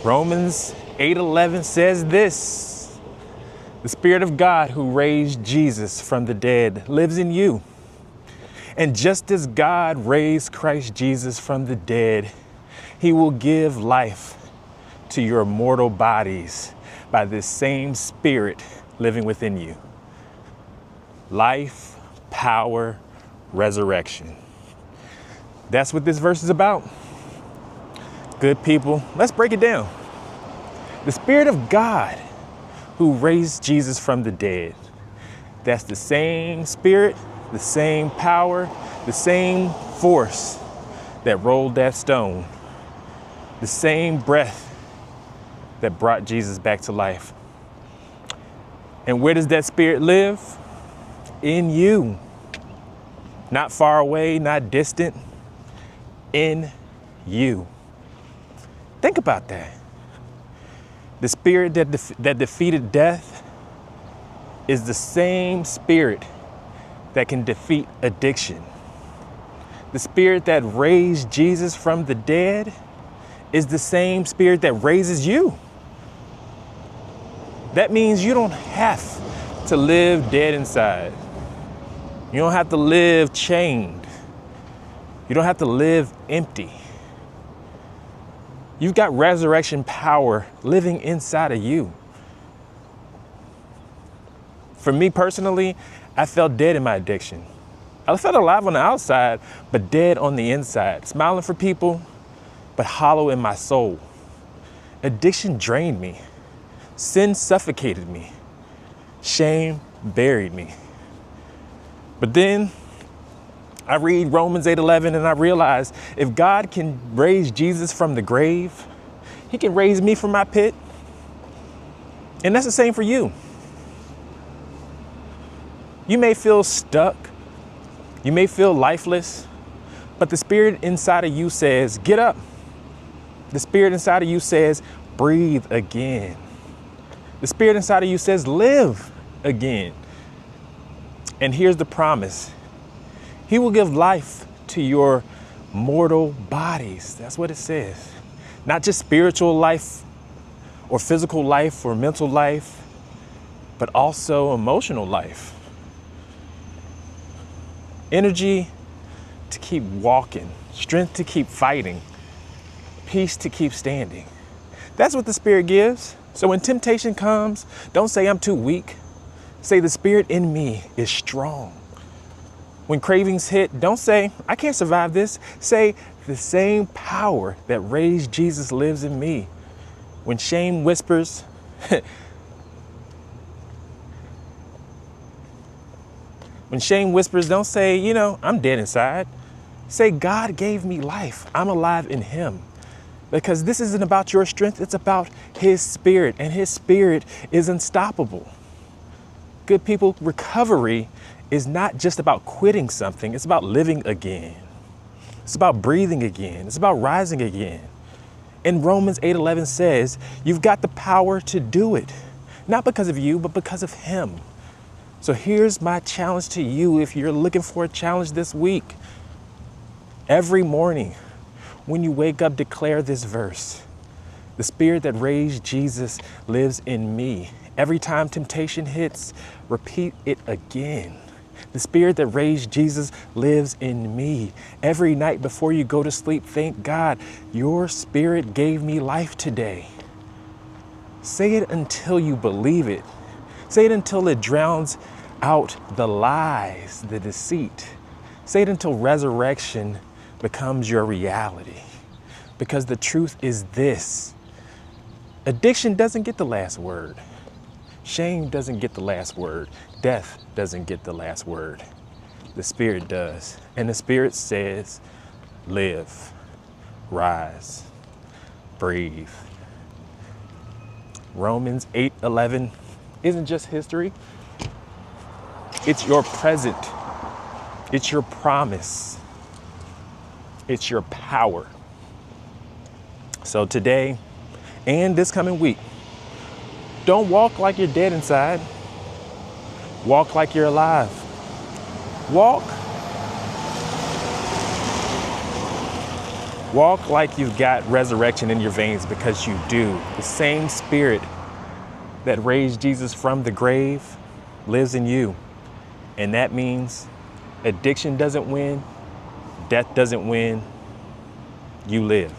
Romans 8:11 says this: the Spirit of God who raised Jesus from the dead lives in you. And just as God raised Christ Jesus from the dead, he will give life to your mortal bodies by this same Spirit living within you. Life, power, resurrection. That's what this verse is about. Good people, let's break it down. The Spirit of God who raised Jesus from the dead. That's the same Spirit, the same power, the same force that rolled that stone. The same breath that brought Jesus back to life. And where does that Spirit live? In you. Not far away, not distant. In you. Think about that. The Spirit that defeated death is the same Spirit that can defeat addiction. The Spirit that raised Jesus from the dead is the same Spirit that raises you. That means you don't have to live dead inside. You don't have to live chained. You don't have to live empty. You've got resurrection power living inside of you. For me personally, I felt dead in my addiction. I felt alive on the outside, but dead on the inside, smiling for people, but hollow in my soul. Addiction drained me. Sin suffocated me. Shame buried me. But then I read Romans 8:11 and I realize if God can raise Jesus from the grave, he can raise me from my pit. And that's the same for you. You may feel stuck. You may feel lifeless, but the Spirit inside of you says, get up. The Spirit inside of you says, breathe again. The Spirit inside of you says, live again. And here's the promise. He will give life to your mortal bodies. That's what it says. Not just spiritual life or physical life or mental life, but also emotional life. Energy to keep walking, strength to keep fighting, peace to keep standing. That's what the Spirit gives. So when temptation comes, don't say I'm too weak. Say the Spirit in me is strong. When cravings hit, don't say, I can't survive this. Say, the same power that raised Jesus lives in me. When shame whispers, don't say, I'm dead inside. Say, God gave me life. I'm alive in him. Because this isn't about your strength. It's about his Spirit, and his Spirit is unstoppable. Good people, recovery is not just about quitting something. It's about living again. It's about breathing again. It's about rising again. And Romans 8:11 says, you've got the power to do it. Not because of you, but because of him. So here's my challenge to you if you're looking for a challenge this week. Every morning when you wake up, declare this verse. The Spirit that raised Jesus lives in me. Every time temptation hits, repeat it again. The Spirit that raised Jesus lives in me. Every night before you go to sleep, thank God, your Spirit gave me life today. Say it until you believe it. Say it until it drowns out the lies, the deceit. Say it until resurrection becomes your reality. Because the truth is this: addiction doesn't get the last word. Shame doesn't get the last word. Death doesn't get the last word. The Spirit does. And the Spirit says, live, rise, breathe. Romans 8:11 isn't just history. It's your present. It's your promise. It's your power. So today and this coming week, don't walk like you're dead inside. Walk like you're alive. Walk like you've got resurrection in your veins, because you do. The same spirit that raised Jesus from the grave lives in you. And that means addiction doesn't win, death doesn't win, you live.